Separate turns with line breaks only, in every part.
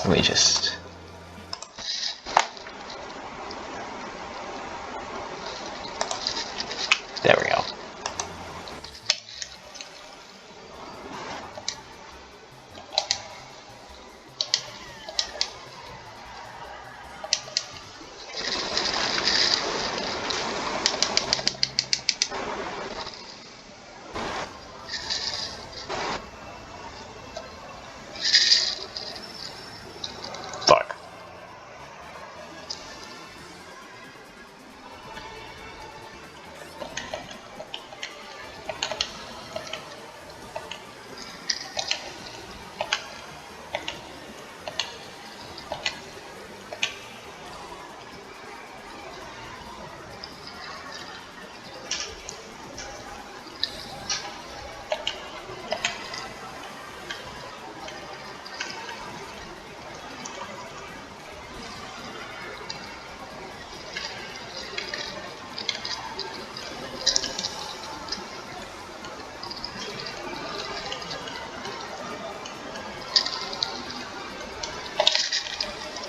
Let me just... There we go. Fuck.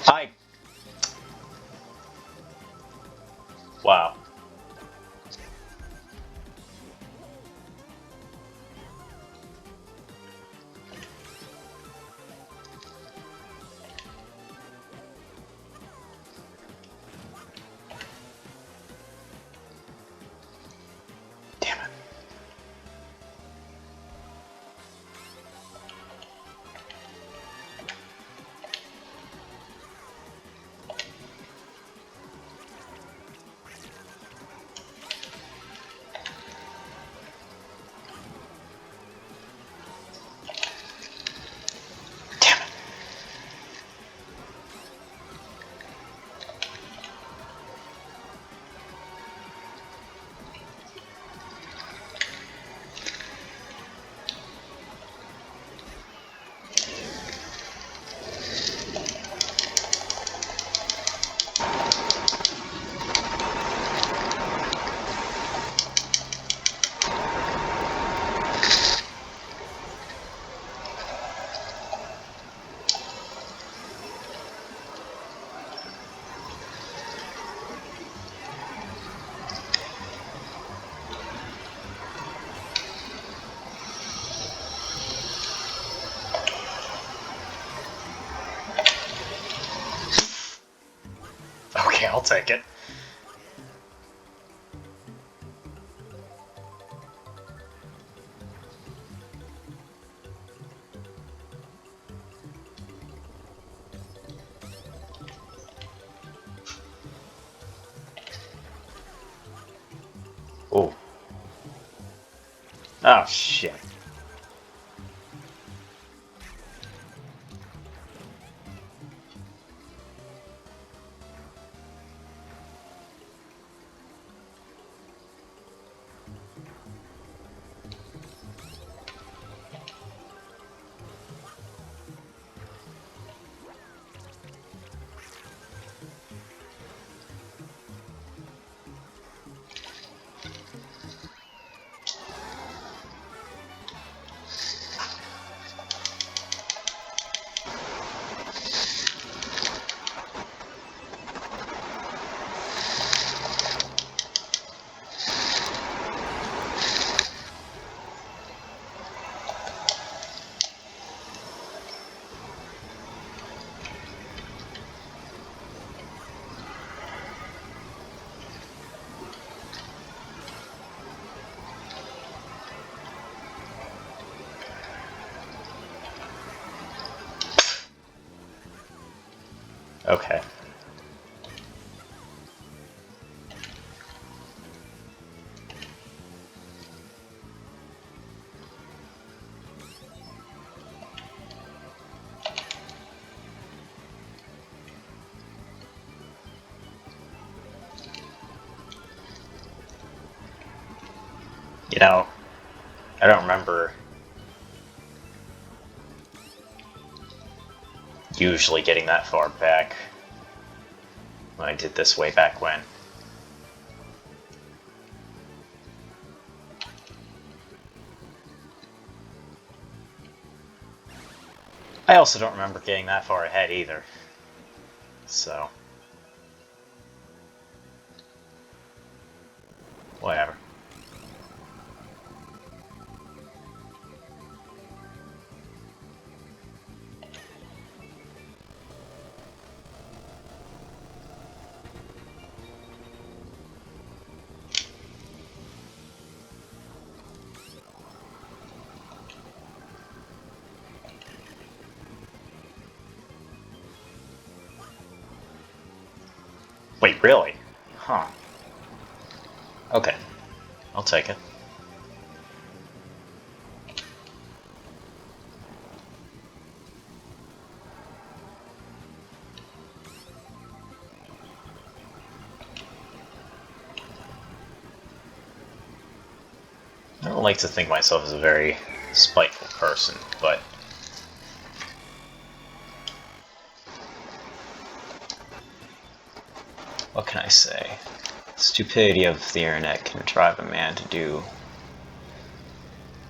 Hi. Wow. Damn it. Damn it. Okay, I'll take it. Oh. Oh, shit. Okay. You know, I don't remember usually getting that far back when I did this way back when. I also don't remember getting that far ahead either. So. Whatever. Wait, really? Huh. Okay. I'll take it. I don't like to think of myself as a very spiteful person, but what can I say? Stupidity of the internet can drive a man to do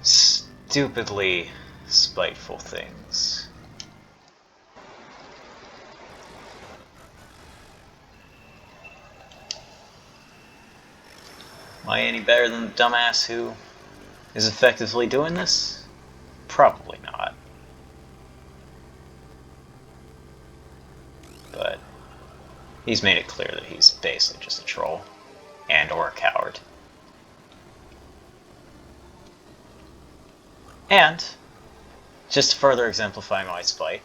stupidly spiteful things. Am I any better than the dumbass who is effectively doing this? Probably not. But he's made it clear that he's basically just a troll and or a coward. And, just to further exemplify my spite,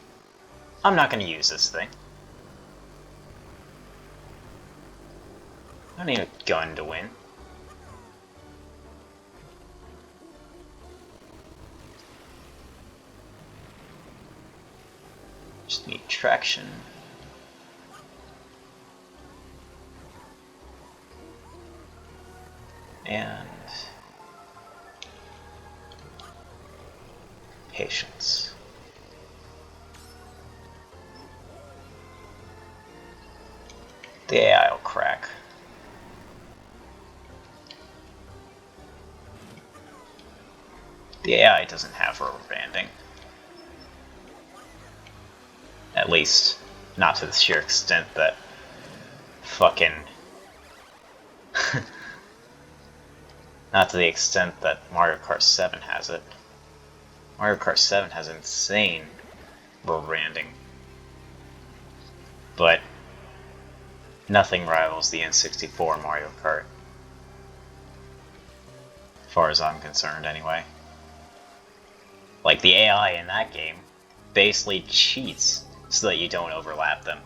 I'm not going to use this thing. I don't need a gun to win. Just need traction. And patience. The AI will crack. The AI doesn't have rubber banding. At least, not to the sheer extent that fucking... not to the extent that Mario Kart 7 has it. Mario Kart 7 has insane rubber banding. But nothing rivals the N64 Mario Kart. As far as I'm concerned, anyway. Like, the AI in that game basically cheats so that you don't overlap them.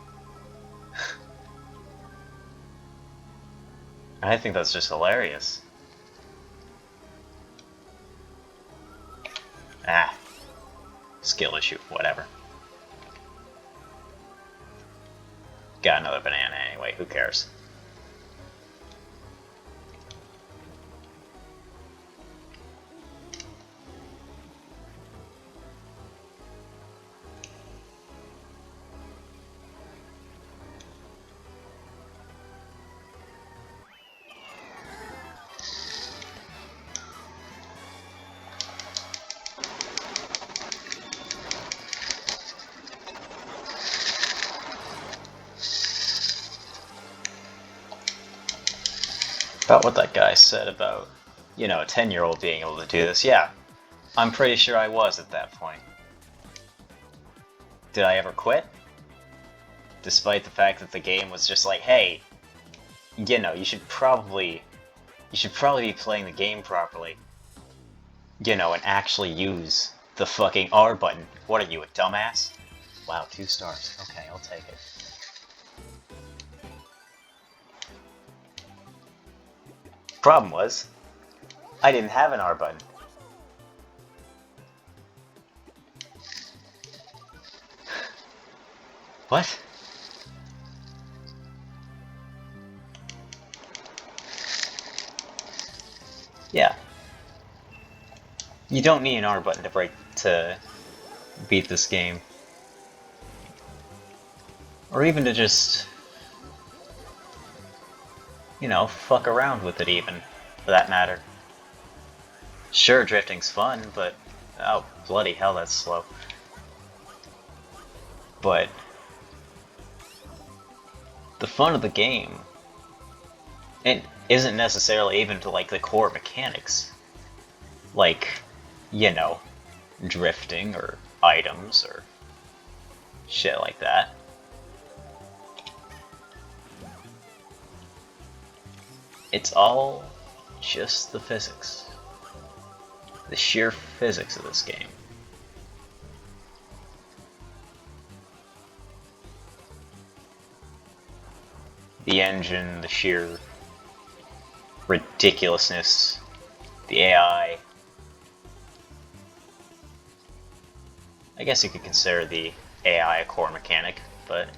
I think that's just hilarious. Ah. Skill issue, whatever. Got another banana anyway, who cares? About what that guy said about, you know, a 10-year-old being able to do this. Yeah, I'm pretty sure I was at that point. Did I ever quit? Despite the fact that the game was just like, hey, you know, you should probably be playing the game properly. You know, and actually use the fucking R button. What are you, a dumbass? Wow, 2 stars. Okay, I'll take it. Problem was, I didn't have an R button. What? Yeah. You don't need an R button to beat this game. Or even to just, you know, fuck around with it even, for that matter. Sure, drifting's fun, but oh, bloody hell, that's slow. But the fun of the game, it isn't necessarily even to like the core mechanics, like, you know, drifting or items or shit like that. It's all just the physics. The sheer physics of this game. The engine, the sheer ridiculousness, the AI. I guess you could consider the AI a core mechanic, but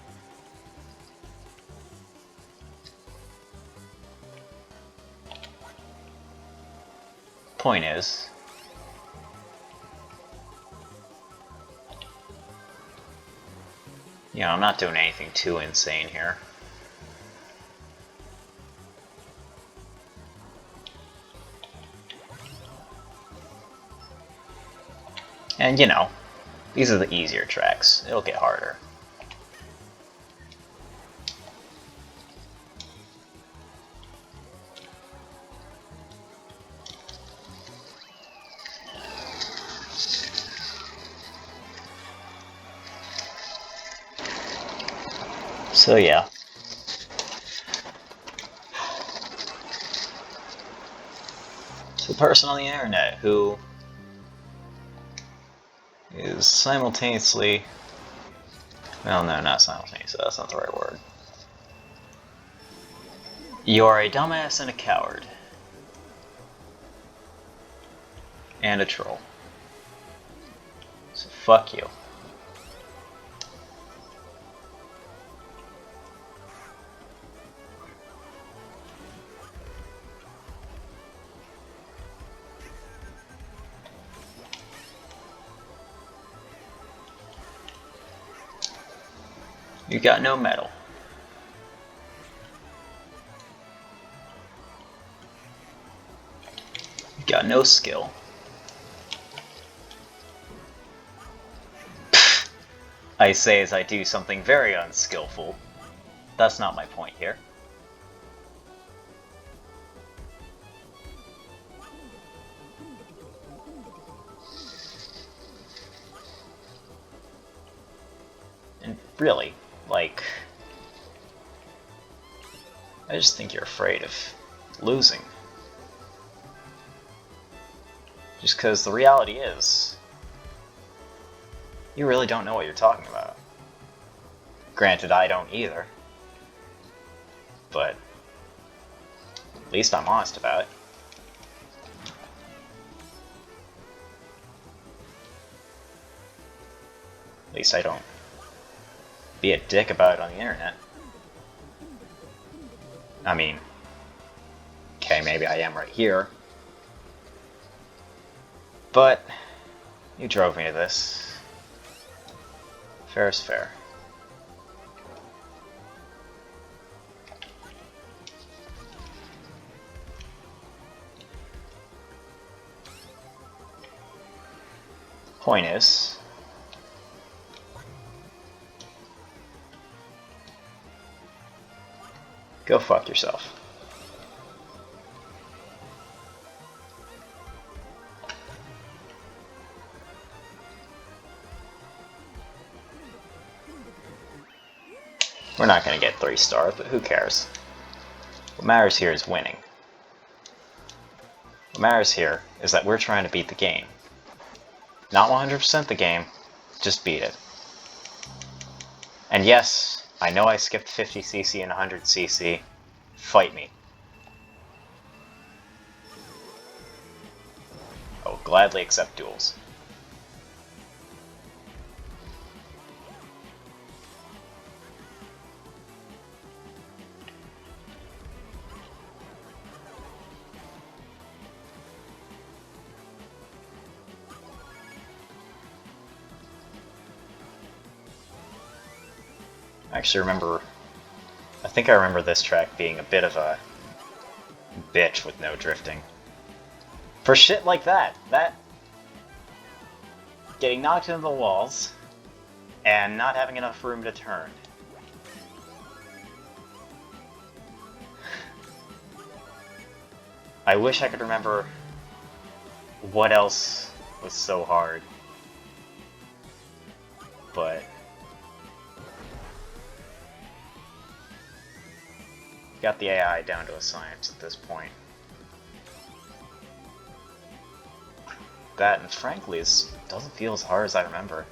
point is, you know, I'm not doing anything too insane here. And you know, these are the easier tracks. It'll get harder. So yeah. So the person on the internet who is simultaneously... Well, no, not simultaneously, that's not the right word. You are a dumbass and a coward. And a troll. So fuck you. You got no metal. You got no skill. I say as I do something very unskillful. That's not my point here. And really, like, I just think you're afraid of losing. Just because the reality is, you really don't know what you're talking about. Granted, I don't either. But at least I'm honest about it. At least I don't be a dick about it on the internet. I mean, okay, maybe I am right here. But you drove me to this. Fair is fair. Point is, go fuck yourself. We're not going to get 3 stars, but who cares? What matters here is winning. What matters here is that we're trying to beat the game. Not 100% the game, just beat it. And yes, I know I skipped 50cc and 100cc. Fight me. I will gladly accept duels. I think I remember this track being a bit of a bitch with no drifting. For shit like that, getting knocked into the walls, and not having enough room to turn. I wish I could remember what else was so hard, but got the AI down to a science at this point. That, and frankly, it doesn't feel as hard as I remember.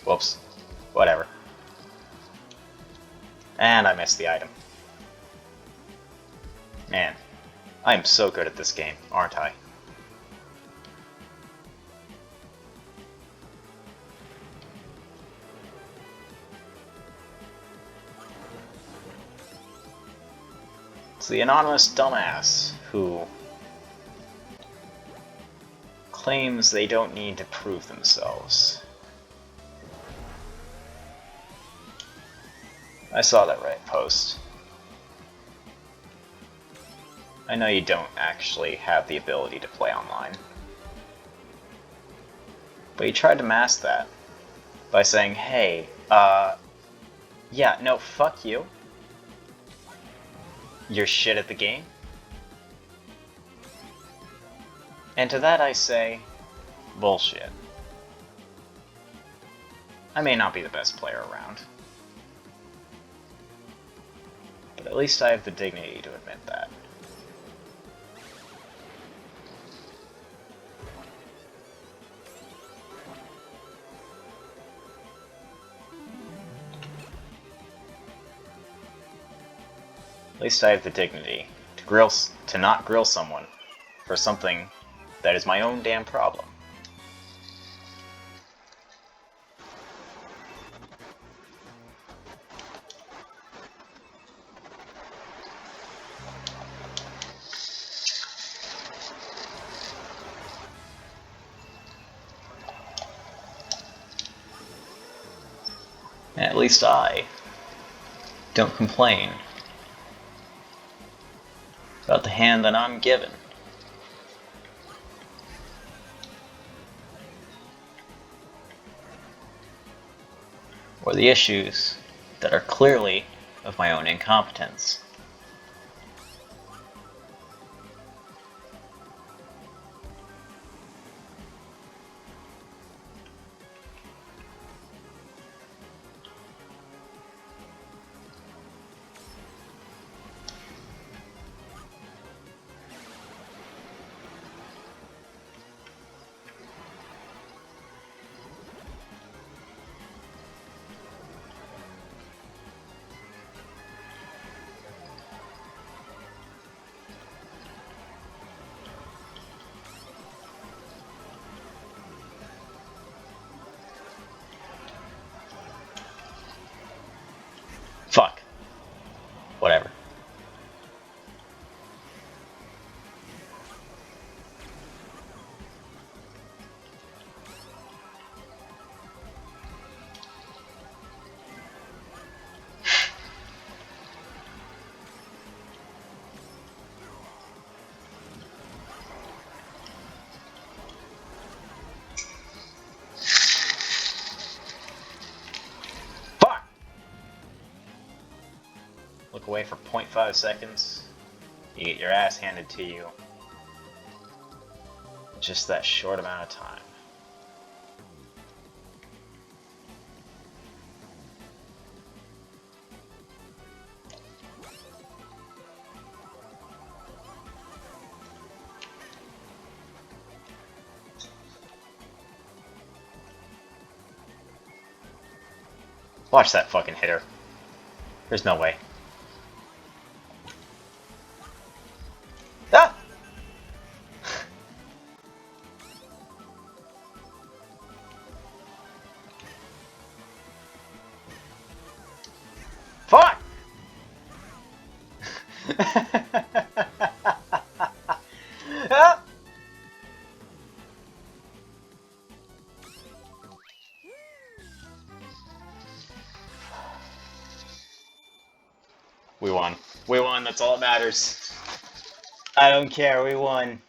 Whoops. Whatever. And I missed the item. Man, I am so good at this game, aren't I? It's the anonymous dumbass who claims they don't need to prove themselves. I saw that Reddit post. I know you don't actually have the ability to play online, but he tried to mask that by saying, hey, yeah, no, fuck you. You're shit at the game. And to that I say, bullshit. I may not be the best player around, but at least I have the dignity to admit that. At least I have the dignity to not grill someone for something that is my own damn problem. At least I don't complain about the hand that I'm given. Or the issues that are clearly of my own incompetence. Fuck. Whatever. Look away for 0.5 seconds, you get your ass handed to you in just that short amount of time. Watch that fucking hitter. There's no way. Ah! Fuck! Ah! We won. We won, that's all that matters. I don't care, we won.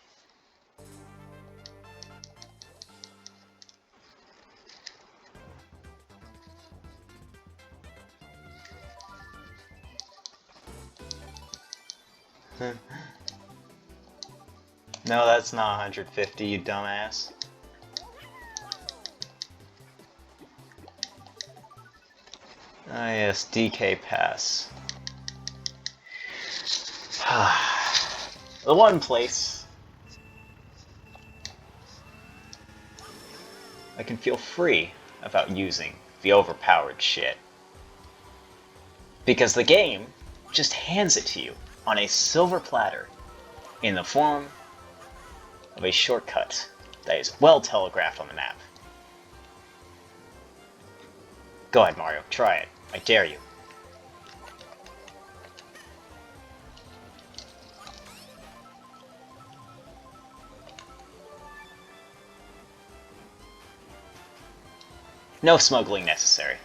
No, that's not 150, you dumbass. Ah yes, DK pass. The one place I can feel free about using the overpowered shit. Because the game just hands it to you on a silver platter in the form of a shortcut that is well telegraphed on the map. Go ahead, Mario, try it. I dare you. No smuggling necessary.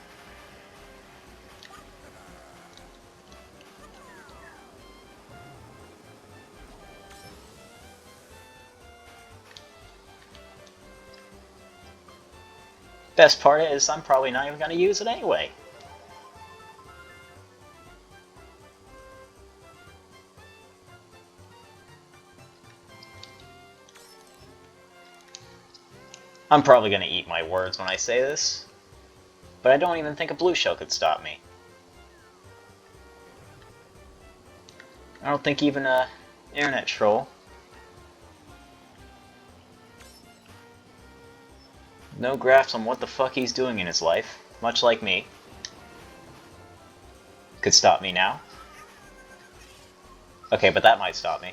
Best part is, I'm probably not even going to use it anyway. I'm probably going to eat my words when I say this, but I don't even think a blue shell could stop me. I don't think even a internet troll. No graphs on what the fuck he's doing in his life, much like me, could stop me now. Okay, but that might stop me.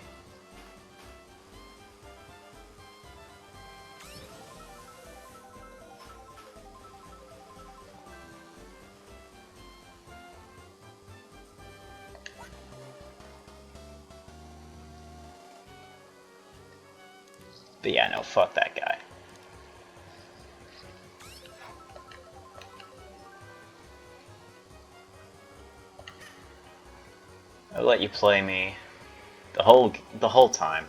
But yeah, no, fuck that guy. I'll let you play me the whole time.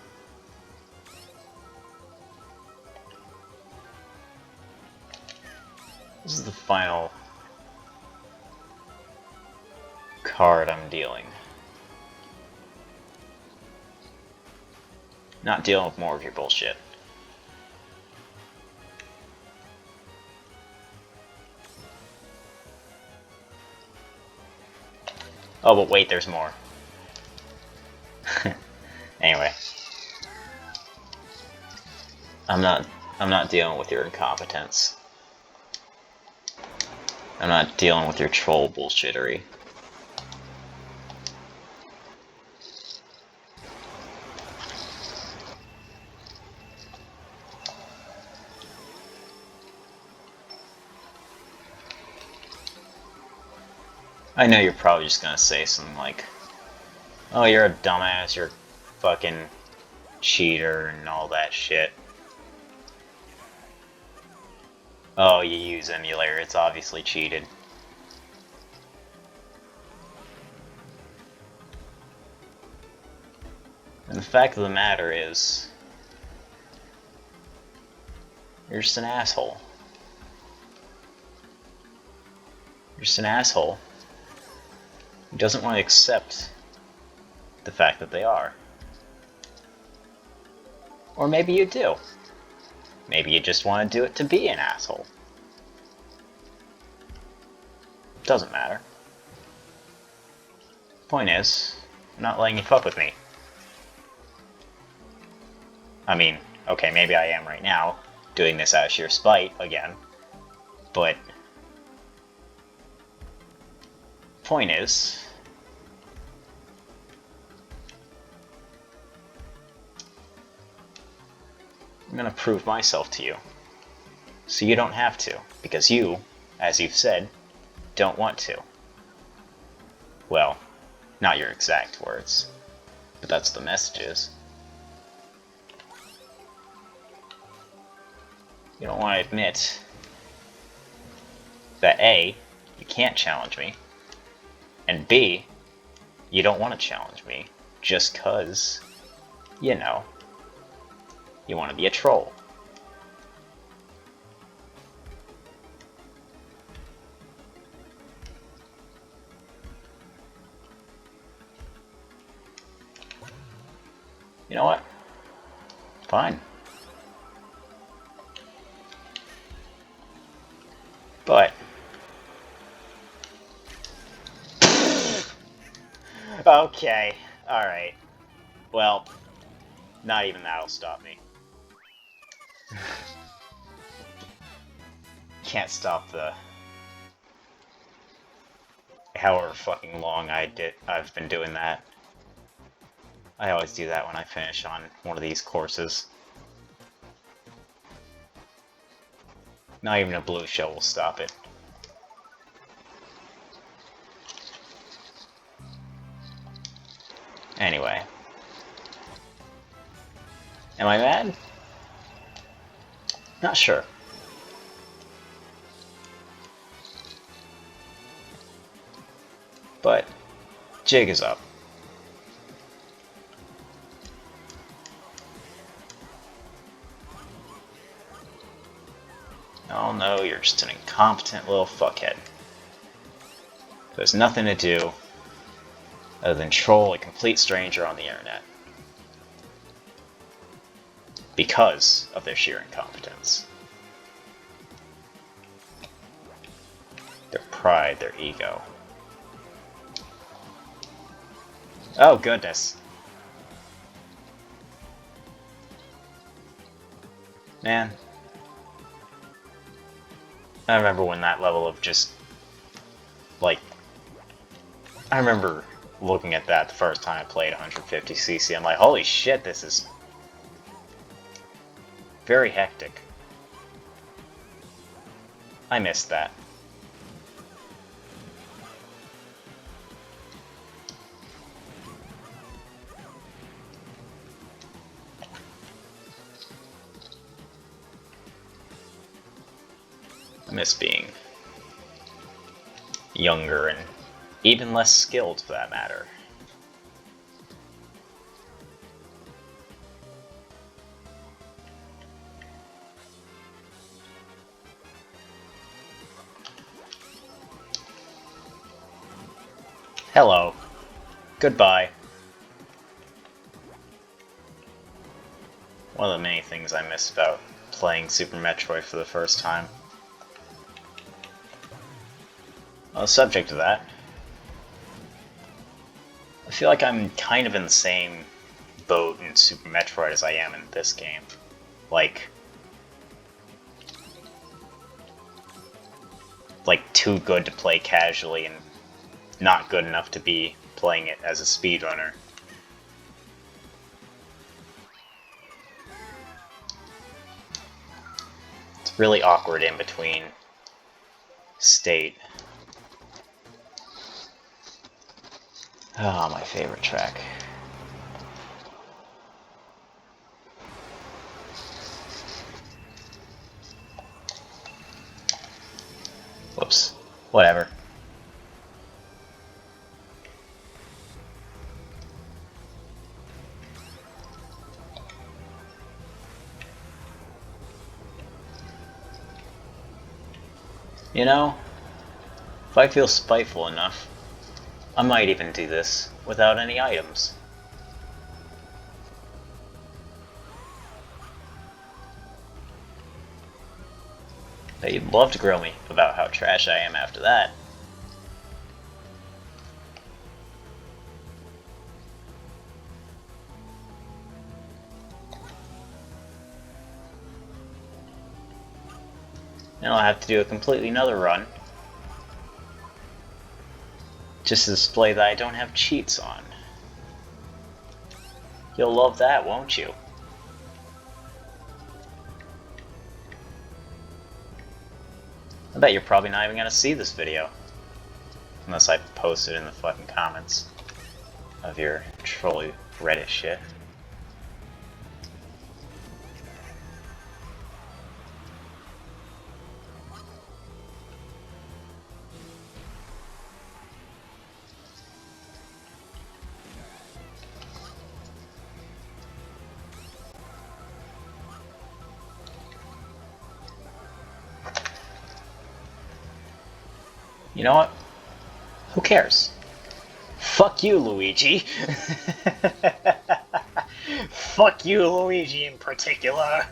This is the final card I'm dealing. Not dealing with more of your bullshit. Oh, but wait, there's more. Anyway. I'm not dealing with your incompetence. I'm not dealing with your troll bullshittery. I know you're probably just gonna say something like, oh, you're a dumbass, you're a fucking cheater and all that shit. Oh, you use emulator, it's obviously cheated. And the fact of the matter is, you're just an asshole. You're just an asshole who doesn't want to accept the fact that they are. Or maybe you do. Maybe you just want to do it to be an asshole. Doesn't matter. Point is, I'm not letting you fuck with me. I mean, okay, maybe I am right now, doing this out of sheer spite again, but point is, I'm gonna prove myself to you, so you don't have to, because you, as you've said, don't want to. Well, not your exact words, but that's the messages. You don't want to admit that A, you can't challenge me, and B, you don't want to challenge me just 'cause you know, you want to be a troll. You know what? Fine. But okay, alright. Well, not even that'll stop me. Can't stop the however fucking long I've been doing that. I always do that when I finish on one of these courses. Not even a blue shell will stop it. Anyway. Am I mad? Not sure. But jig is up. Oh no, you're just an incompetent little fuckhead. There's nothing to do other than troll a complete stranger on the internet. Because of their sheer incompetence. Their pride, their ego. Oh goodness. Man. I remember when that level of just, like, I remember looking at that the first time I played 150cc, I'm like, holy shit, this is very hectic. I missed that. I miss being younger and even less skilled, for that matter. Hello. Goodbye. One of the many things I miss about playing Super Metroid for the first time. On the subject of that, I feel like I'm kind of in the same boat in Super Metroid as I am in this game. Like too good to play casually and not good enough to be playing it as a speedrunner. It's really awkward in between state. Ah, my favorite track. Whoops. Whatever. You know, if I feel spiteful enough, I might even do this without any items. But you'd love to grill me about how trash I am after that. Then I'll have to do a completely another run. Just to display that I don't have cheats on. You'll love that, won't you? I bet you're probably not even gonna see this video. Unless I post it in the fucking comments of your trolly Reddit shit. You know what? Who cares? Fuck you, Luigi! Fuck you, Luigi in particular!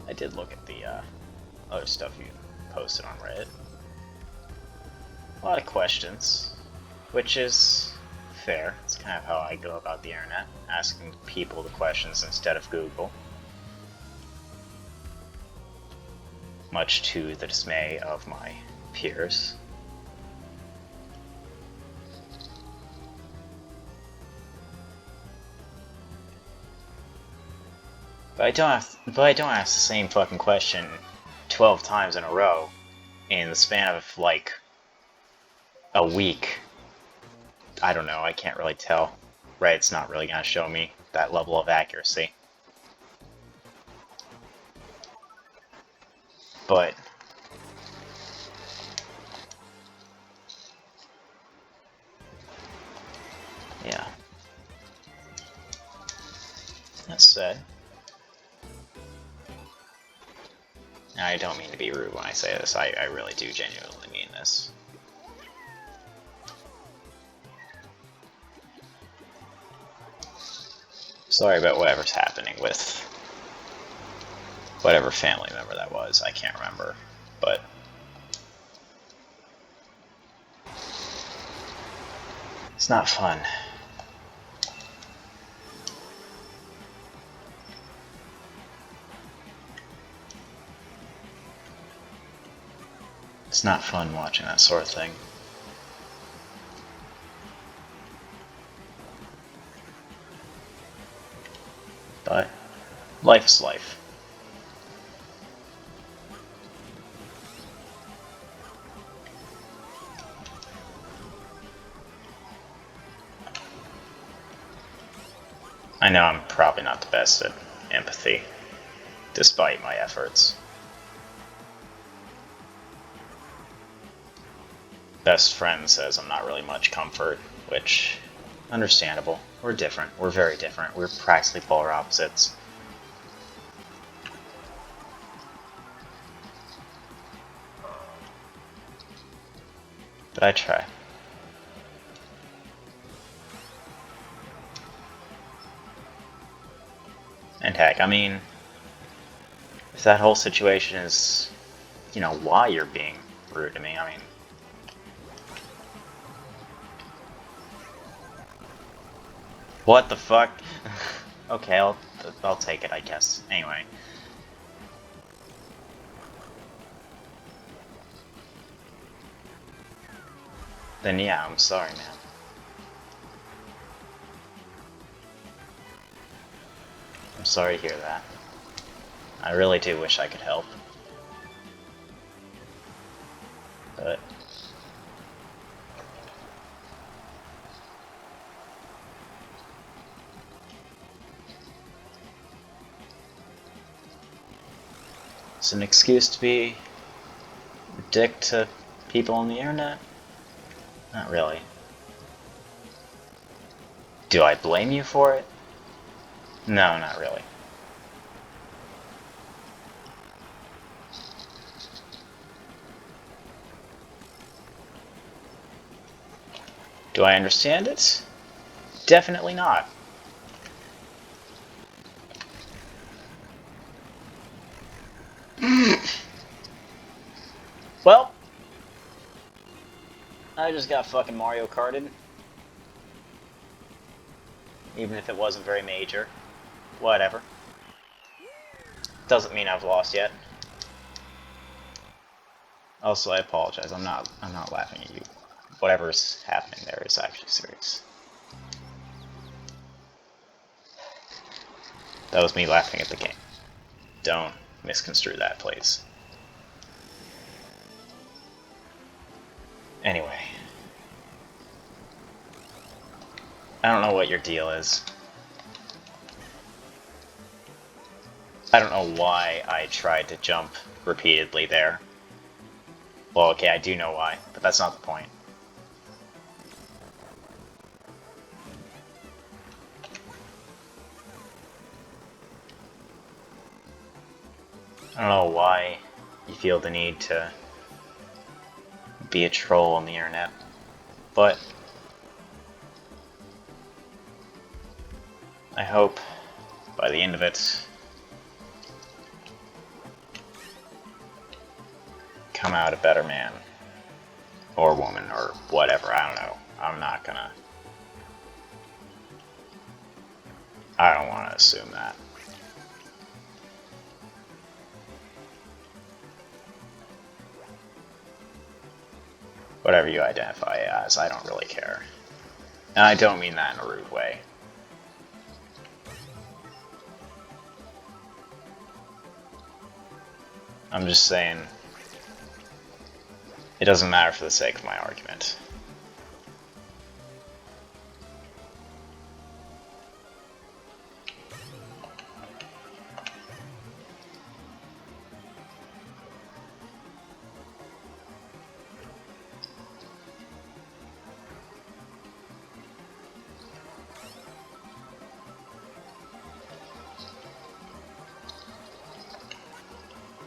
I did look at the other stuff you posted on Reddit. A lot of questions, which is fair. It's kind of how I go about the internet, asking people the questions instead of Google. Much to the dismay of my peers. But I don't ask the same fucking question 12 times in a row in the span of like a week. I don't know, I can't really tell. Reddit's not really gonna show me that level of accuracy. But yeah. That said, I don't mean to be rude when I say this, I really do genuinely mean this. Sorry about whatever's happening with whatever family member that was, I can't remember, but it's not fun. It's not fun watching that sort of thing. But life is life. I know I'm probably not the best at empathy, despite my efforts. Best friend says I'm not really much comfort, which, understandable. We're different. We're very different. We're practically polar opposites. But I try. And heck, I mean, if that whole situation is, you know, why you're being rude to me, I mean, what the fuck? Okay, I'll take it, I guess. Anyway. Then yeah, I'm sorry, man. I'm sorry to hear that. I really do wish I could help. But it's an excuse to be a dick to people on the internet? Not really. Do I blame you for it? No, not really. Do I understand it? Definitely not. Well, I just got fucking Mario Karted. Even if it wasn't very major. Whatever. Doesn't mean I've lost yet. Also, I apologize. I'm not laughing at you. Whatever's happening there is actually serious. That was me laughing at the game. Don't misconstrue that, please. Anyway. I don't know what your deal is. I don't know why I tried to jump repeatedly there. Well, okay, I do know why, but that's not the point. I don't know why you feel the need to be a troll on the internet, but I hope by the end of it, come out a better man. Or woman, or whatever, I don't know. I'm not gonna... I don't want to assume that. Whatever you identify as, I don't really care. And I don't mean that in a rude way. I'm just saying, it doesn't matter for the sake of my argument.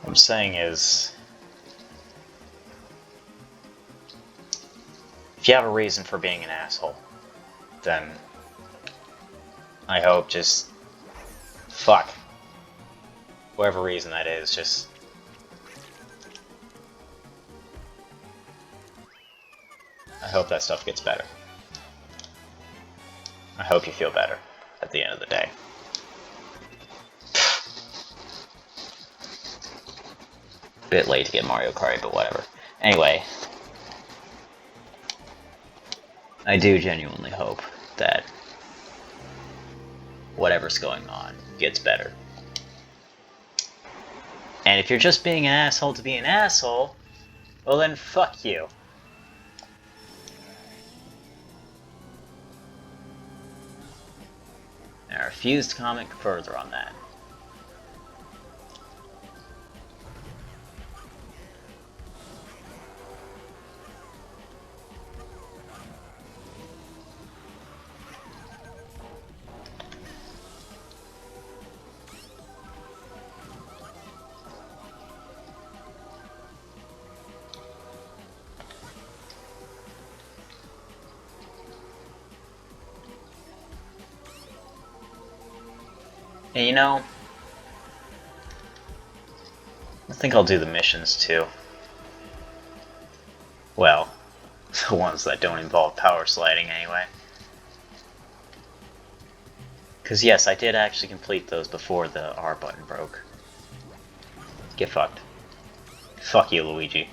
What I'm saying is, if you have a reason for being an asshole, then I hope just fuck. Whatever reason that is, just I hope that stuff gets better. I hope you feel better at the end of the day. Bit late to get Mario Kart, but whatever. Anyway, I do genuinely hope that whatever's going on gets better. And if you're just being an asshole to be an asshole, well then fuck you. And I refuse to comment further on that. And you know, I think I'll do the missions too. Well, the ones that don't involve power sliding anyway. Because yes, I did actually complete those before the R button broke. Get fucked. Fuck you, Luigi.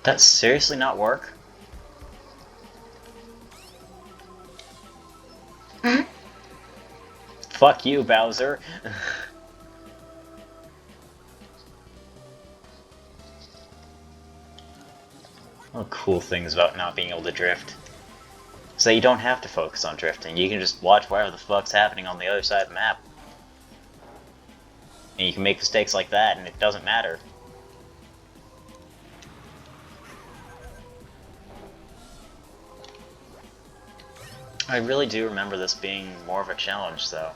That seriously not work? Fuck you, Bowser. One of the cool things about not being able to drift is that you don't have to focus on drifting. You can just watch whatever the fuck's happening on the other side of the map. And you can make mistakes like that and it doesn't matter. I really do remember this being more of a challenge, though.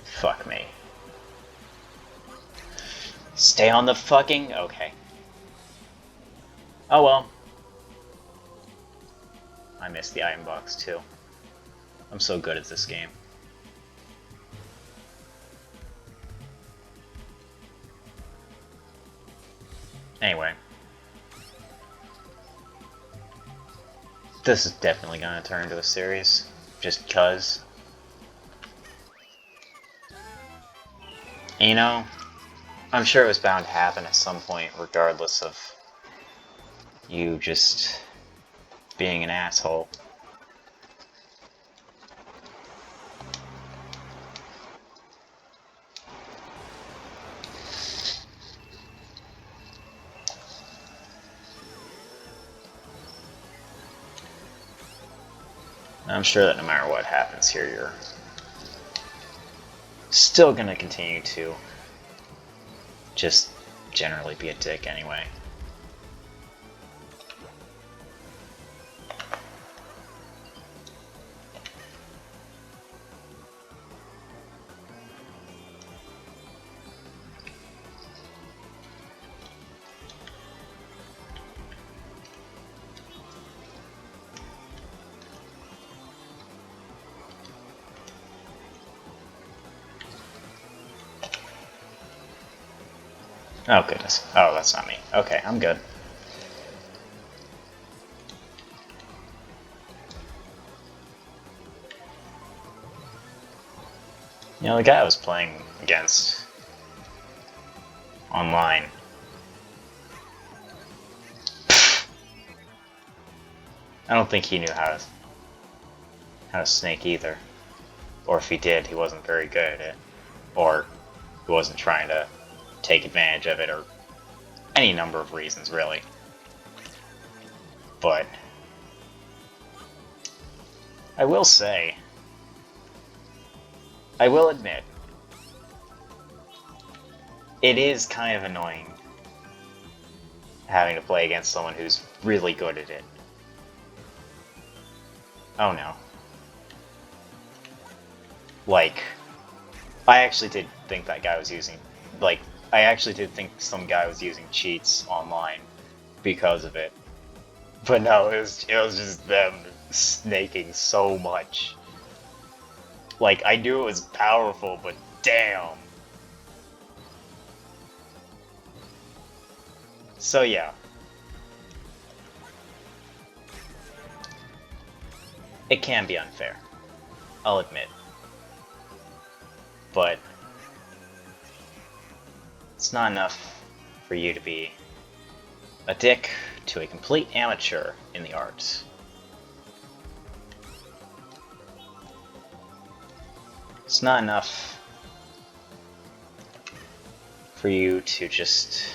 Fuck me. Stay on the fucking... okay. Oh well. I missed the item box, too. I'm so good at this game. Anyway. This is definitely gonna turn into a series, just cuz. And you know, I'm sure it was bound to happen at some point, regardless of you just being an asshole. I'm sure that no matter what happens here, you're still gonna continue to just generally be a dick anyway. Oh goodness. Oh, that's not me. Okay, I'm good. You know, the guy I was playing against online, I don't think he knew how to snake either. Or if he did, he wasn't very good at it. Or he wasn't trying to take advantage of it, or any number of reasons, really. But I will say, I will admit, it is kind of annoying having to play against someone who's really good at it. Oh no. Like, I actually did think that guy was using, like, I actually did think some guy was using cheats online because of it. But no, it was just them snaking so much. Like, I knew it was powerful, but damn. So yeah. It can be unfair. I'll admit. But it's not enough for you to be a dick to a complete amateur in the arts. It's not enough for you to just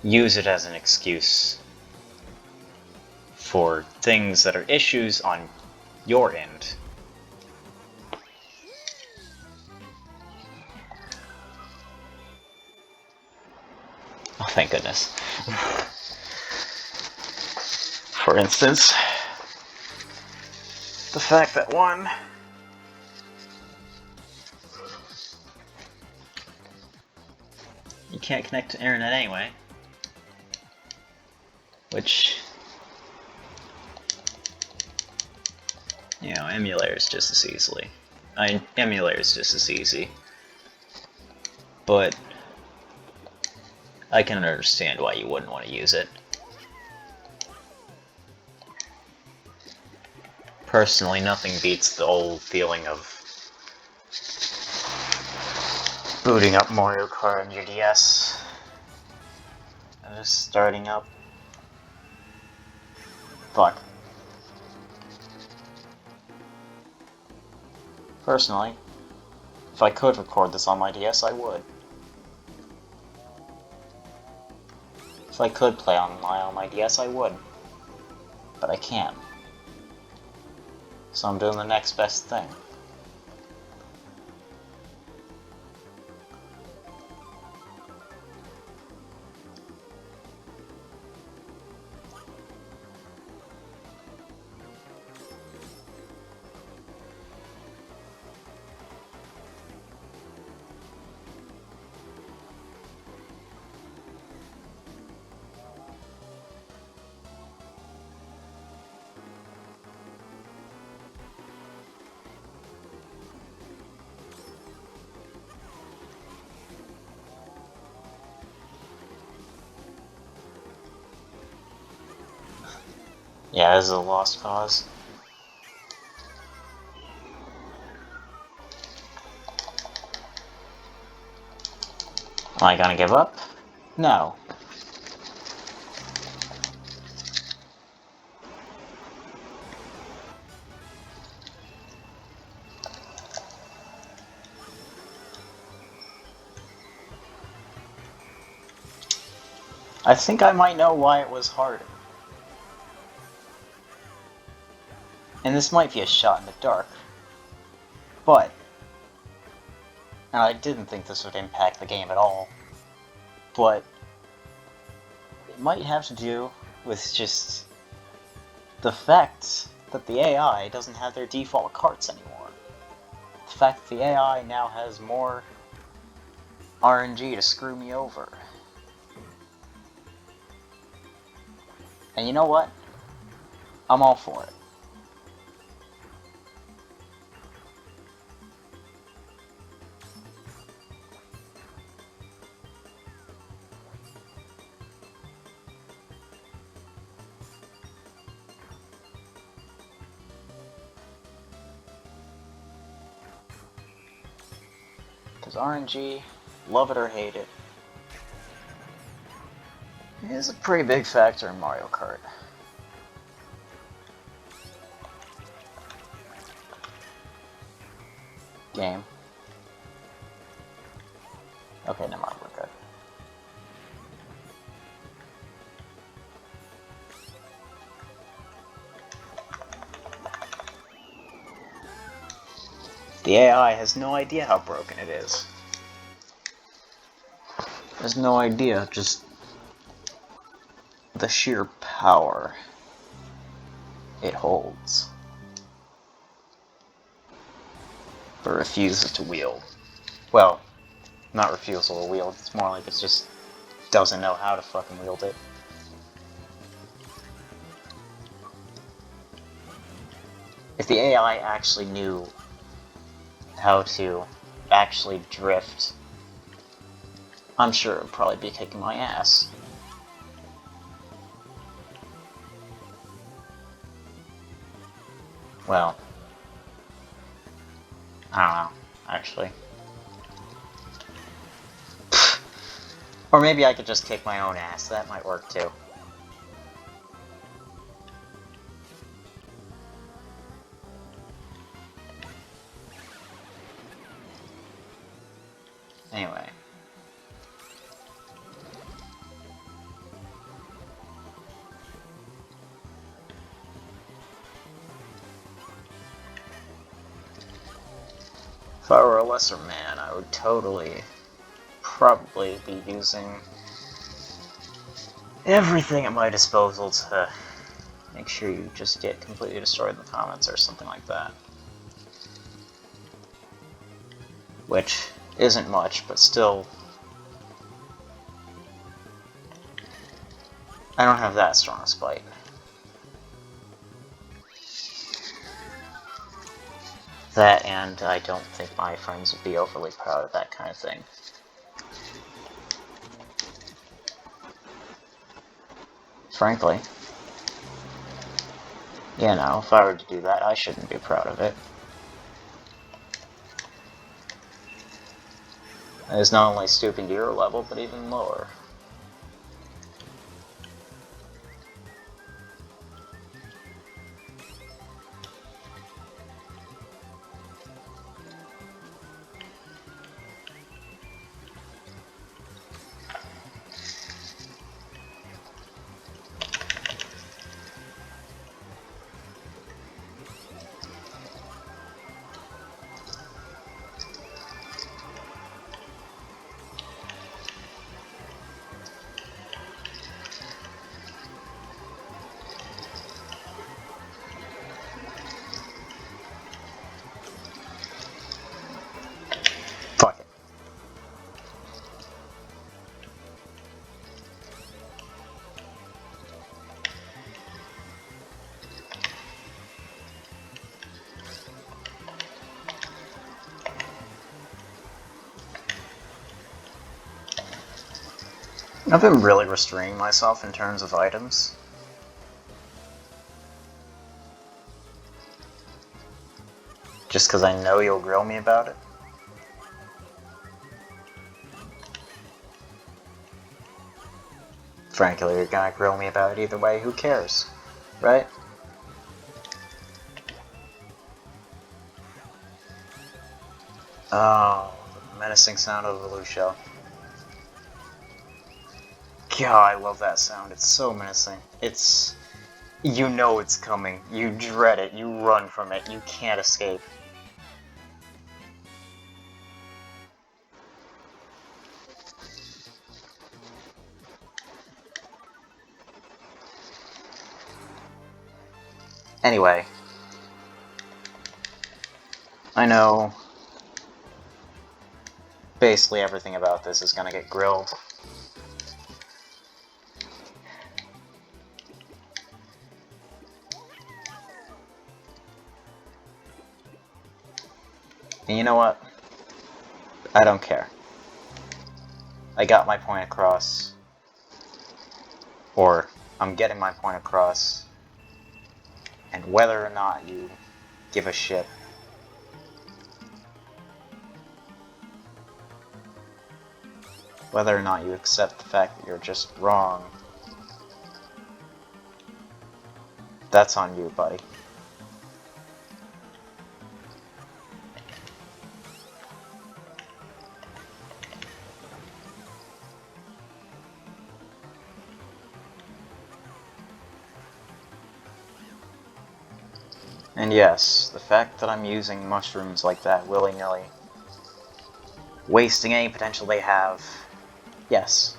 use it as an excuse for things that are issues on your end. Oh, thank goodness. For instance, the fact that one, you can't connect to the internet anyway, which, you know, emulators just as easily. Emulators just as easy. But I can understand why you wouldn't want to use it. Personally, nothing beats the old feeling of booting up Mario Kart on your DS and just starting up. Fuck. Personally, if I could record this on my DS, I would. If I could play online on my DS, I would. But I can't. So I'm doing the next best thing. Yeah, this is a lost cause. Am I gonna give up? No. I think I might know why it was hard. And this might be a shot in the dark, but and I didn't think this would impact the game at all, but it might have to do with just the fact that the AI doesn't have their default carts anymore. The fact that the AI now has more RNG to screw me over. And you know what? I'm all for it. Because RNG, love it or hate it, is a pretty big factor in Mario Kart. Game. Okay, never mind, we're good. The AI has no idea how broken it is. Has no idea, just the sheer power it holds, but refuses to wield. Well, not refusal to wield, it's more like it just doesn't know how to fucking wield it. If the AI actually knew how to actually drift, I'm sure it would probably be kicking my ass. Well, I don't know, actually. Or maybe I could just kick my own ass, that might work too. Anyway. If I were a lesser man, I would probably be using everything at my disposal to make sure you just get completely destroyed in the comments or something like that. Which isn't much, but still, I don't have that strong a spite. That, and I don't think my friends would be overly proud of that kind of thing. Frankly. You know, if I were to do that, I shouldn't be proud of it. It is not only stooping to your level, but even lower. Fuck it. I've been really restraining myself in terms of items. Just because I know you'll grill me about it. Frankly, you're gonna grill me about it either way, who cares? Right? Oh, the menacing sound of the Lucio. God, I love that sound. It's so menacing. It's You know it's coming. You dread it. You run from it. You can't escape. Anyway, I know basically everything about this is gonna get grilled. And you know what? I don't care. I got my point across. Or, I'm getting my point across. And whether or not you give a shit, whether or not you accept the fact that you're just wrong, that's on you, buddy. And yes, the fact that I'm using mushrooms like that willy-nilly, wasting any potential they have, yes,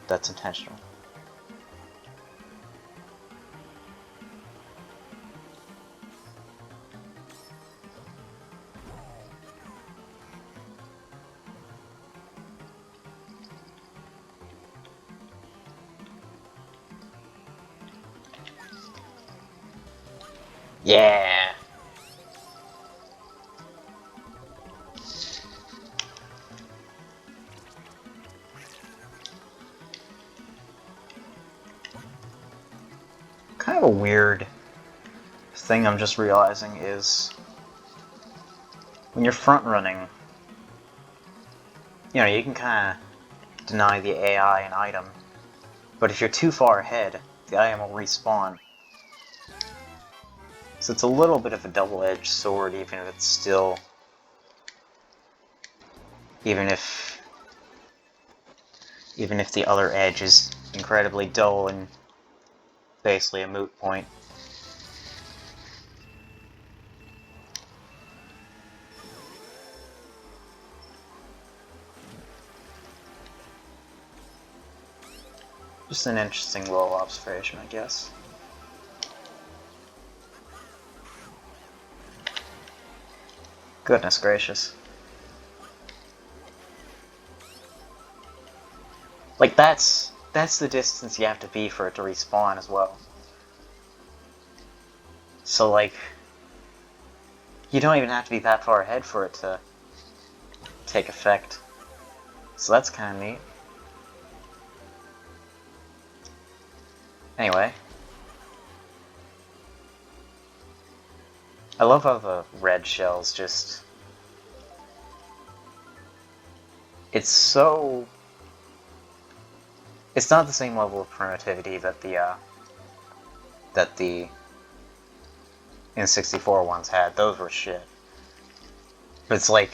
that's intentional. Yeah! Kind of a weird thing I'm just realizing is when you're front running, you know, you can kind of deny the AI an item, but if you're too far ahead, the item will respawn. So it's a little bit of a double-edged sword, even if it's still... Even if the other edge is incredibly dull and basically a moot point. Just an interesting little observation, I guess. Goodness gracious. Like, that's the distance you have to be for it to respawn as well. So, like, you don't even have to be that far ahead for it to take effect. So that's kind of neat. Anyway. I love how the red shells just... It's so... It's not the same level of primitivity that the N64 ones had. Those were shit. But it's like...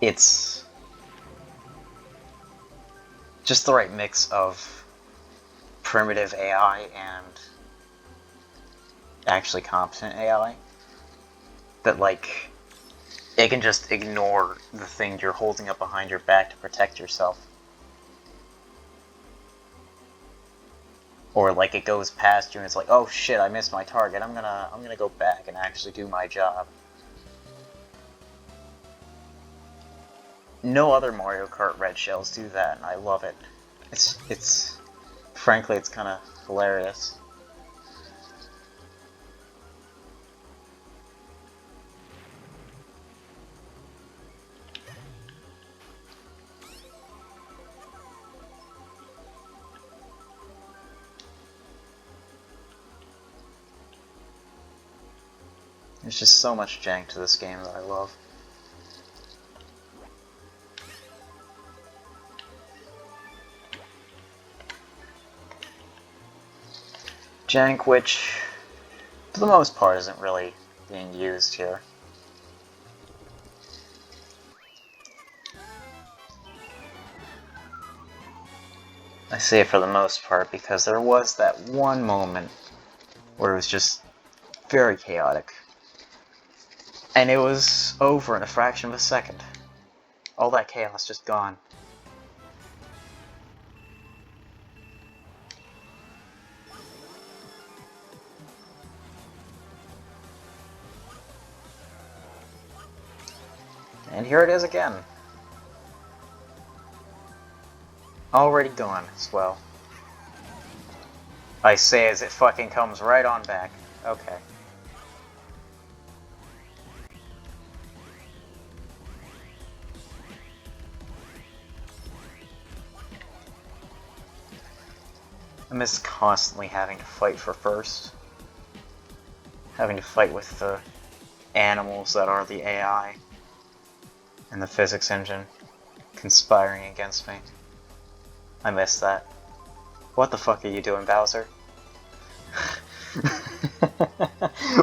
It's... just the right mix of primitive AI and actually competent AI. That, like, it can just ignore the thing you're holding up behind your back to protect yourself. Or, like, it goes past you and it's like, oh shit, I missed my target, I'm gonna go back and actually do my job. No other Mario Kart red shells do that, and I love it. Frankly, it's kind of hilarious. There's just so much jank to this game that I love. Jank which, for the most part, isn't really being used here. I say it for the most part because there was that one moment where it was just very chaotic. And it was over in a fraction of a second. All that chaos just gone. And here it is again. Already gone as well. I say as it fucking comes right on back. Okay. I miss constantly having to fight for first. Having to fight with the animals that are the AI and the physics engine conspiring against me. I miss that. What the fuck are you doing, Bowser?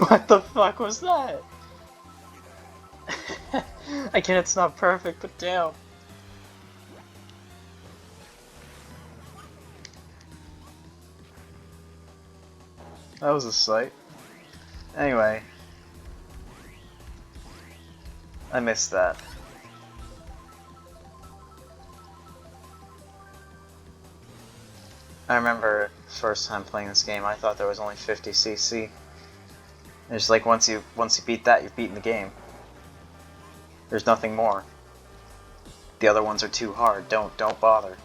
What the fuck was that? I get it's not perfect, but damn. That was a sight. Anyway. I missed that. I remember the first time playing this game, I thought there was only 50cc. It's like once you beat that, you've beaten the game. There's nothing more. The other ones are too hard. Don't bother.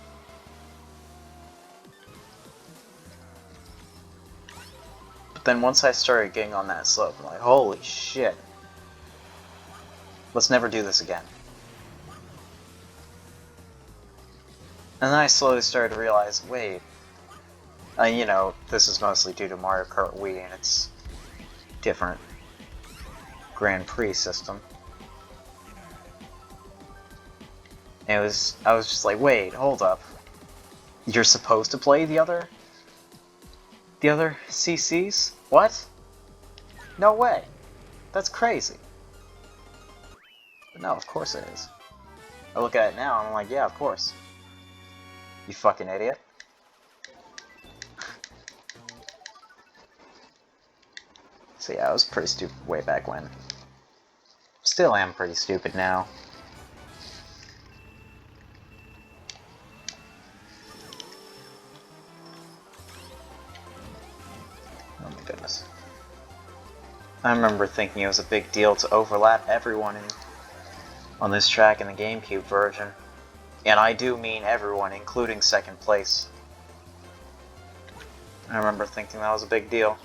But then once I started getting on that slope, I'm like, holy shit. Let's never do this again. And then I slowly started to realize, wait, you know, this is mostly due to Mario Kart Wii and its different Grand Prix system. And I was just like, wait, hold up. You're supposed to play the other CCs? What? No way. That's crazy. But no, of course it is. I look at it now and I'm like, yeah, of course. You fucking idiot. So yeah, I was pretty stupid way back when. Still am pretty stupid now. Oh my goodness. I remember thinking it was a big deal to overlap everyone on this track in the GameCube version. And I do mean everyone, including second place. I remember thinking that was a big deal.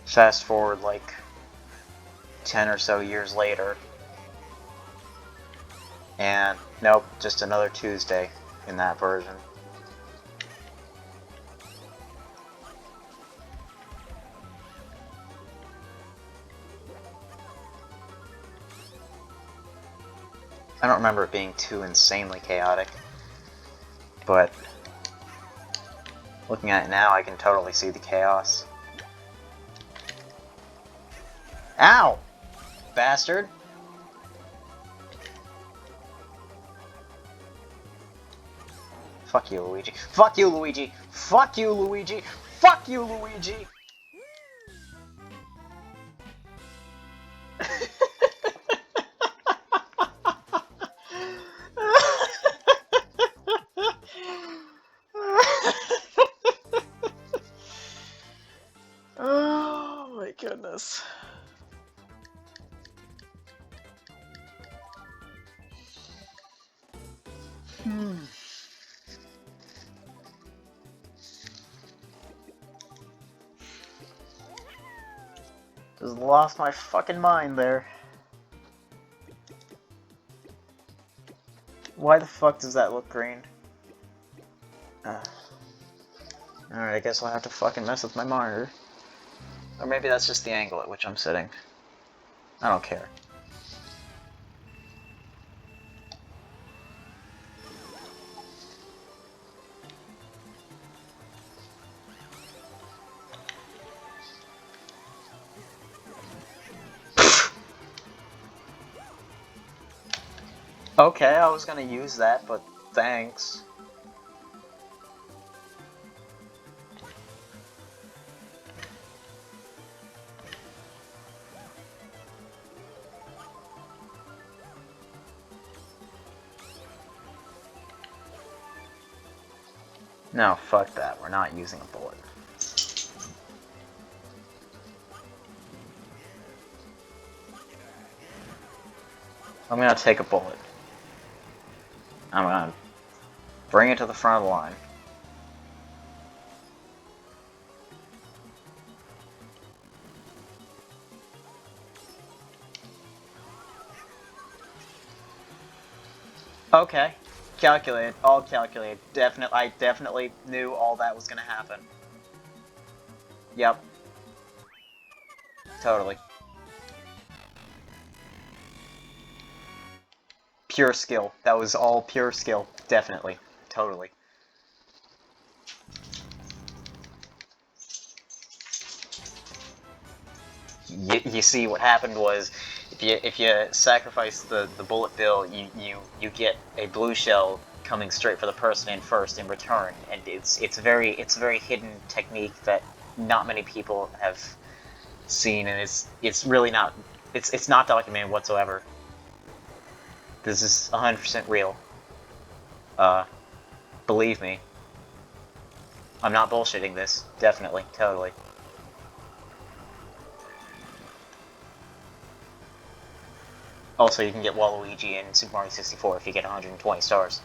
Fast forward like 10 or so years later. And nope, just another Tuesday in that version. I don't remember it being too insanely chaotic, but looking at it now, I can totally see the chaos. Ow! Bastard! Fuck you, Luigi. Fuck you, Luigi! Fuck you, Luigi! Fuck you, Luigi! Oh my goodness. Just lost my fucking mind there. Why the fuck does that look green? Alright, I guess I'll have to fucking mess with my monitor. Or maybe that's just the angle at which I'm sitting. I don't care. Okay, I was gonna use that, but thanks. No, fuck that. We're not using a bullet. I'm gonna take a bullet. I'm gonna bring it to the front of the line. Okay. Calculated. All calculated. I definitely knew all that was gonna happen. Yep. Totally. Pure skill. That was all pure skill. Definitely. Totally. You see, what happened was, if you sacrifice the bullet bill, you get a blue shell coming straight for the person in first in return, and it's a very hidden technique that not many people have seen, and it's really not it's not documented whatsoever. This is 100% real. Believe me. I'm not bullshitting this. Definitely, totally. Also, you can get Waluigi in Super Mario 64 if you get 120 stars.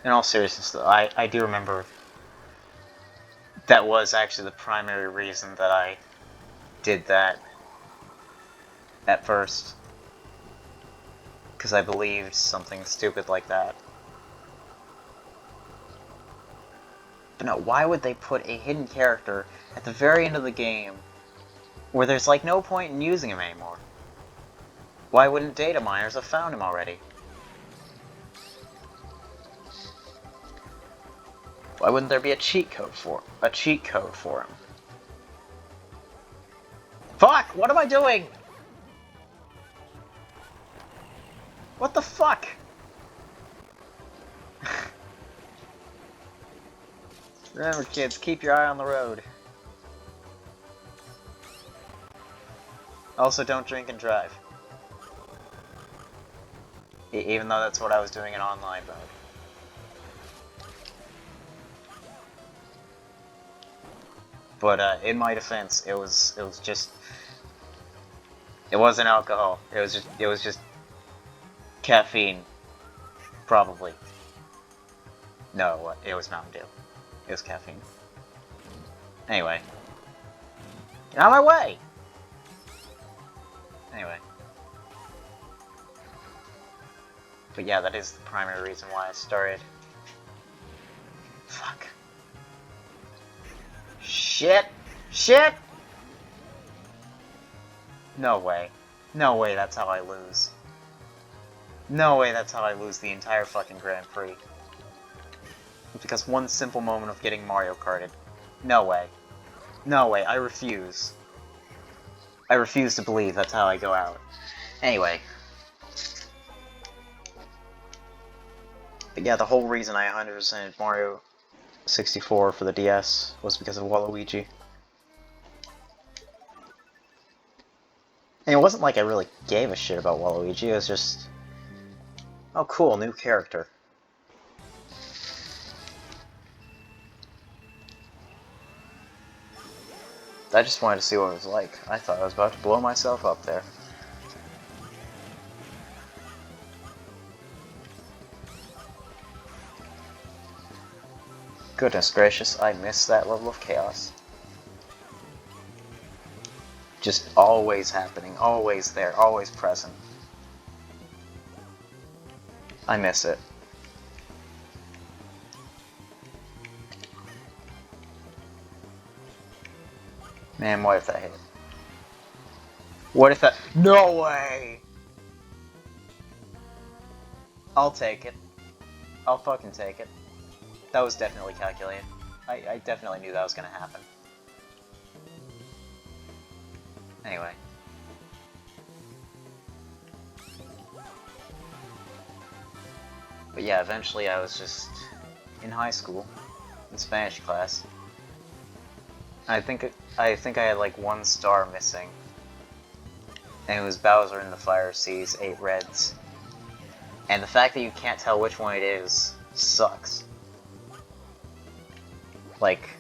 In all seriousness, though, I do remember that was actually the primary reason that I did that at first. Because I believed something stupid like that. But no, why would they put a hidden character at the very end of the game where there's like no point in using him anymore? Why wouldn't data miners have found him already? Why wouldn't there be a cheat code for him? Fuck! What am I doing? What the fuck? Remember, kids, keep your eye on the road. Also, don't drink and drive. Even though that's what I was doing in online mode. But in my defense, it was just, it wasn't alcohol. It was just caffeine, probably. No, it was Mountain Dew. It was caffeine. Anyway, get out of my way. Anyway, but yeah, that is the primary reason why I started. Fuck. Shit! Shit! No way. No way that's how I lose. No way that's how I lose the entire fucking Grand Prix. Because one simple moment of getting Mario Karted. No way. No way, I refuse. I refuse to believe that's how I go out. Anyway. But yeah, the whole reason I 100%ed Mario 64 for the DS was because of Waluigi. And it wasn't like I really gave a shit about Waluigi, it was just... oh cool, new character. I just wanted to see what it was like. I thought I was about to blow myself up there. Goodness gracious, I miss that level of chaos. Just always happening, always there, always present. I miss it. Man, what if that hit? What if that... no way! I'll take it. I'll fucking take it. That was definitely calculated. I definitely knew that was gonna happen. Anyway. But yeah, eventually I was just in high school, in Spanish class. I think I had like 1 star missing. and it was Bowser in the Fire Seas, 8 reds. And the fact that you can't tell which one it is sucks. Like,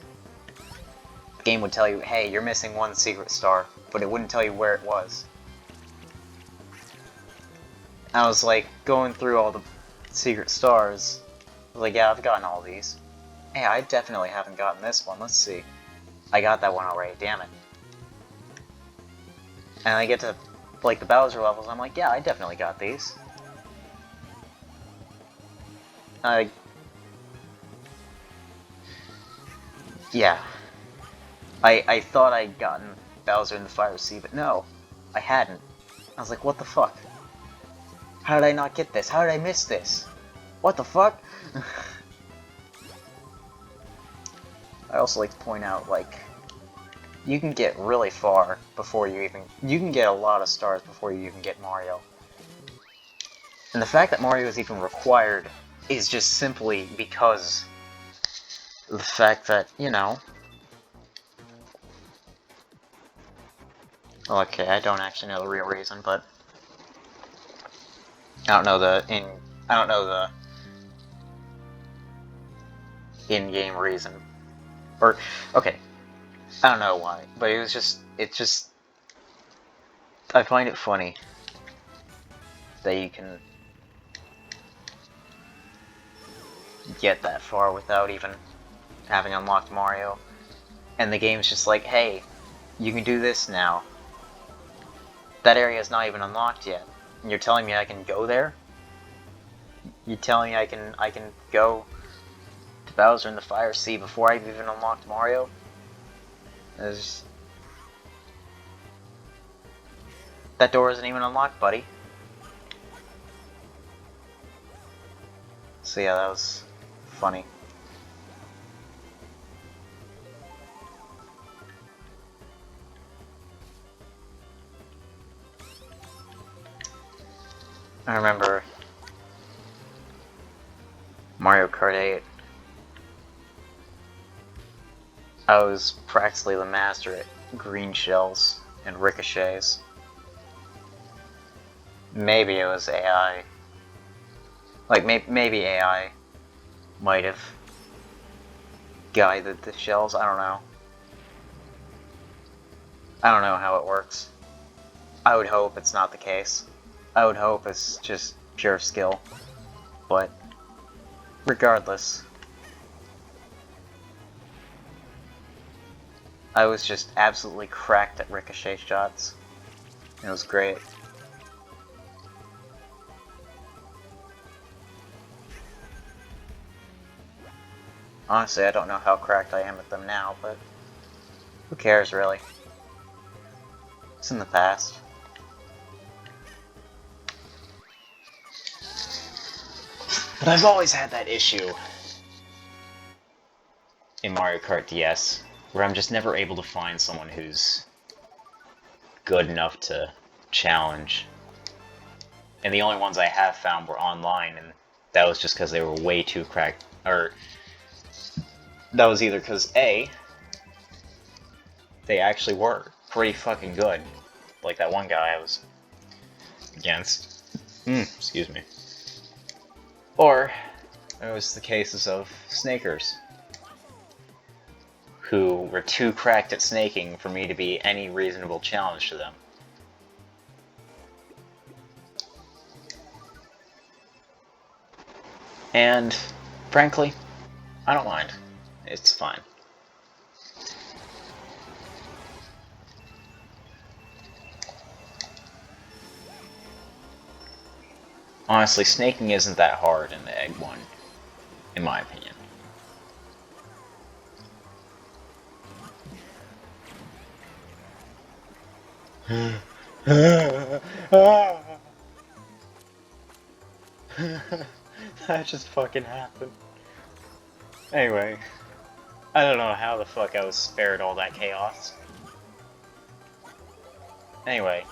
the game would tell you, hey, you're missing 1 secret star, but it wouldn't tell you where it was. I was like, going through all the secret stars. I was like, yeah, I've gotten all these. Hey, I definitely haven't gotten this one, let's see. I got that one already, damn it. And I get to, like, the Bowser levels, I'm like, yeah, I definitely got these. Yeah. I thought I'd gotten Bowser in the Fire Sea, but no, I hadn't. I was like, what the fuck? How did I not get this? How did I miss this? What the fuck? I also like to point out, like, you can get really far before you can get a lot of stars before you even get Mario. And the fact that Mario is even required is just simply because of the fact that, you know... Okay, I don't actually know the real reason, but... I don't know the in-game reason. Or, okay, I don't know why, but it's just... I find it funny that you can get that far without even having unlocked Mario. And the game's just like, hey, you can do this now. That area is not even unlocked yet. And you're telling me I can go there? You're telling me I can go to Bowser in the Fire Sea before I've even unlocked Mario? That door isn't even unlocked, buddy. So yeah, that was funny. I remember Mario Kart 8. I was practically the master at green shells and ricochets. Maybe it was AI. Like, maybe AI might have guided the shells, I don't know. I don't know how it works. I would hope it's not the case. I would hope it's just pure skill. But, regardless, I was just absolutely cracked at ricochet shots. It was great. Honestly, I don't know how cracked I am at them now, but who cares, really? It's in the past. But I've always had that issue in Mario Kart DS, where I'm just never able to find someone who's good enough to challenge. And the only ones I have found were online, and that was just because they were way too cracked. Or, that was either because A, they actually were pretty fucking good. Like that one guy I was against. Excuse me. Or, it was the cases of snakers, who were too cracked at snaking for me to be any reasonable challenge to them. And, frankly, I don't mind. It's fine. Honestly, snaking isn't that hard in the Egg one, in my opinion. That just fucking happened. Anyway, I don't know how the fuck I was spared all that chaos. Anyway.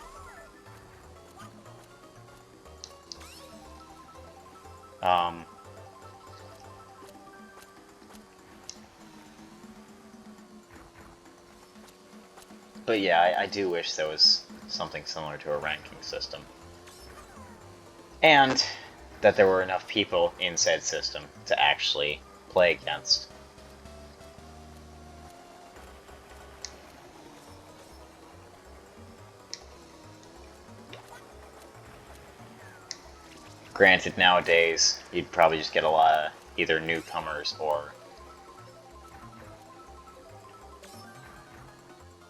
But yeah, I do wish there was something similar to a ranking system. And that there were enough people in said system to actually play against. Granted, nowadays, you'd probably just get a lot of either newcomers or...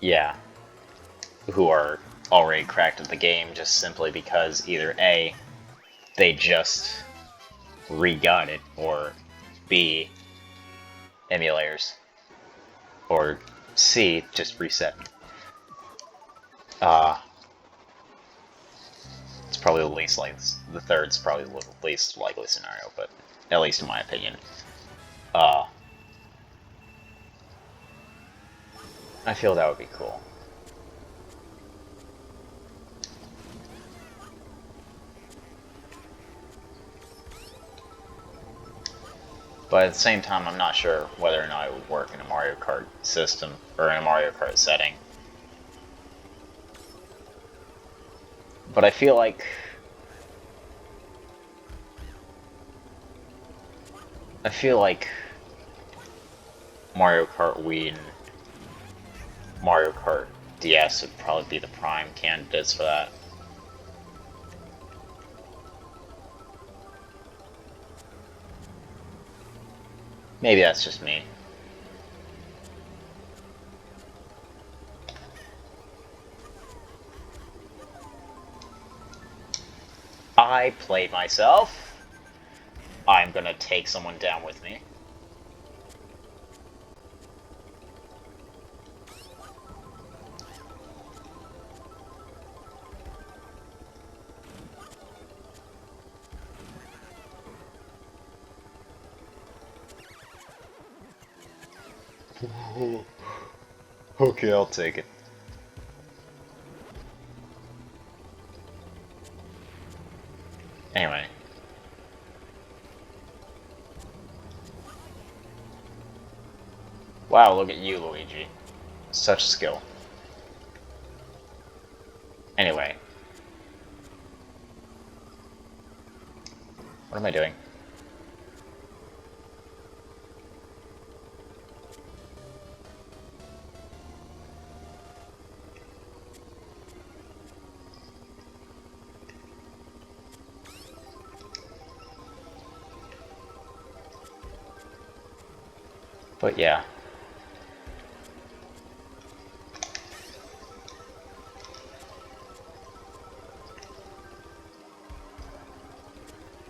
yeah, who are already cracked at the game just simply because either A, they just re-got it, or B, emulators, or C, just reset. It's probably the least likely. The third's probably the least likely scenario, but at least in my opinion. I feel that would be cool. But at the same time, I'm not sure whether or not it would work in a Mario Kart system, or in a Mario Kart setting. But I feel like... Mario Kart Wii and Mario Kart DS would probably be the prime candidates for that. Maybe that's just me. I played myself. I'm gonna take someone down with me. Okay, I'll take it. Anyway. Wow, look at you, Luigi. Such skill. Anyway. What am I doing? But yeah.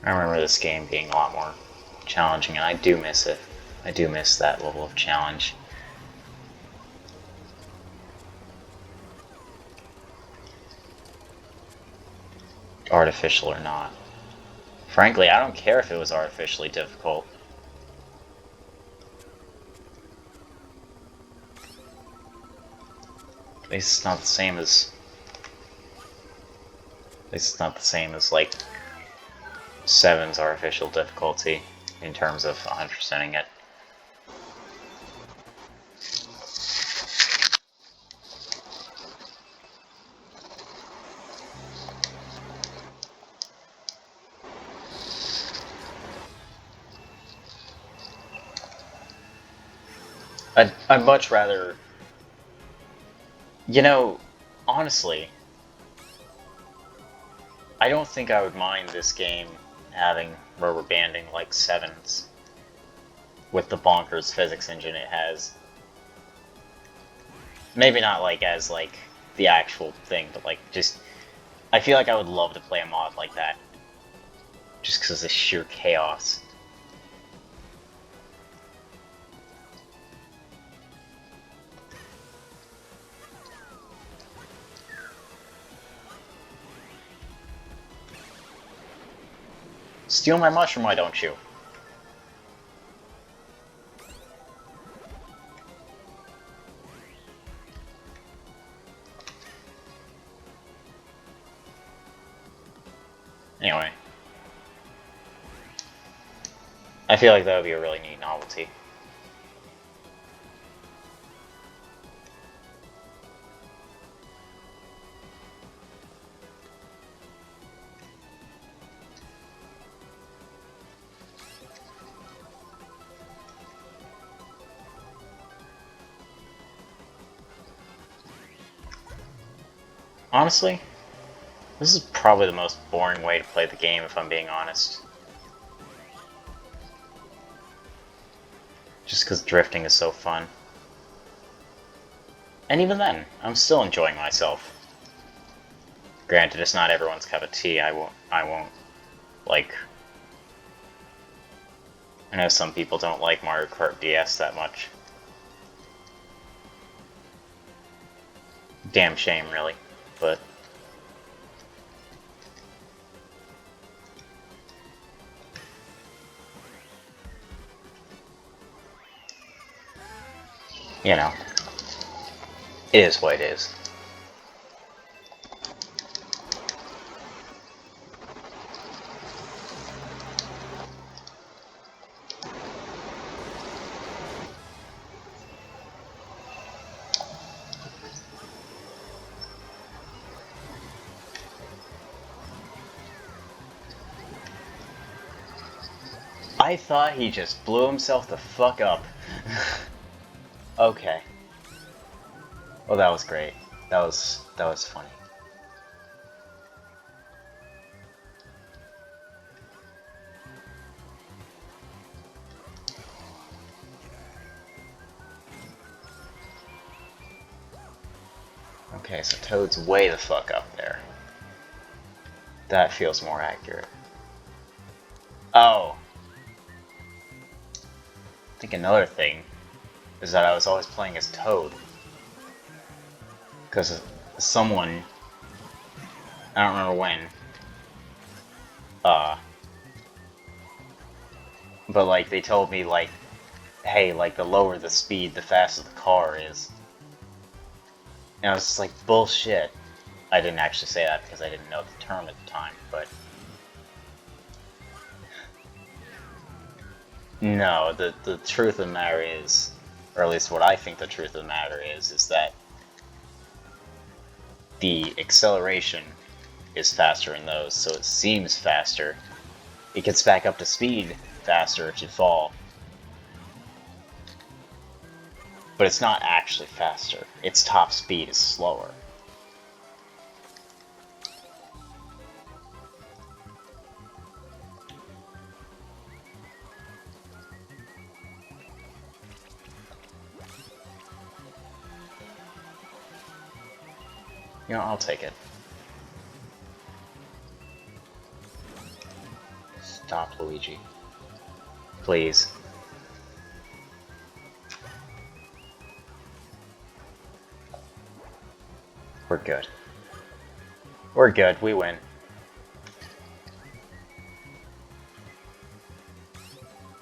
I remember this game being a lot more challenging, and I do miss it. I do miss that level of challenge. Artificial or not. Frankly, I don't care if it was artificially difficult. At least it's not the same as... At least it's not the same as, like, 7's artificial difficulty in terms of 100%ing it. I'd much rather... You know, honestly, I don't think I would mind this game having rubber banding like 7's with the bonkers physics engine it has. Maybe not like as like the actual thing, but like just... I feel like I would love to play a mod like that. Just because of the sheer chaos. Steal my mushroom, why don't you? Anyway. I feel like that would be a really neat novelty. Honestly, this is probably the most boring way to play the game, if I'm being honest. Just because drifting is so fun. And even then, I'm still enjoying myself. Granted, it's not everyone's cup of tea. I won't, like... I know some people don't like Mario Kart DS that much. Damn shame, really. But... you know, it is what it is. I thought he just blew himself the fuck up. Okay. Well, that was great. That was funny. Okay, so Toad's way the fuck up there. That feels more accurate. Oh. I think another thing is that I was always playing as Toad. Because someone, I don't remember when, but like they told me like, hey, like the lower the speed, the faster the car is. And I was just like, bullshit. I didn't actually say that because I didn't know the term at the time, but... no, the truth of the matter is, or at least what I think the truth of the matter is that the acceleration is faster in those, so it seems faster. It gets back up to speed faster if you fall. But it's not actually faster. Its top speed is slower. You know, I'll take it. Stop, Luigi. Please. We're good. We're good, we win.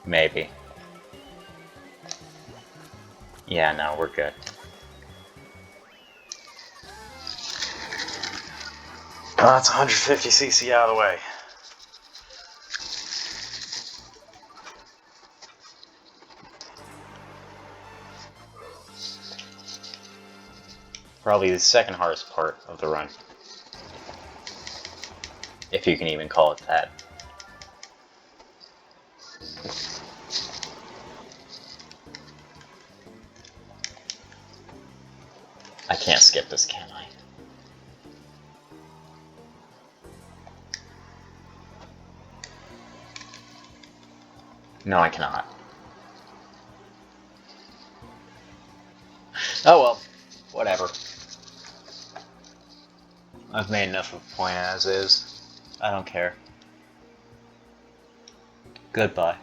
Maybe. Yeah, no, we're good. Oh, that's 150cc out of the way. Probably the second hardest part of the run. If you can even call it that. I can't skip this, can I? No, I cannot. Oh well, whatever. I've made enough of a point as is. I don't care. Goodbye.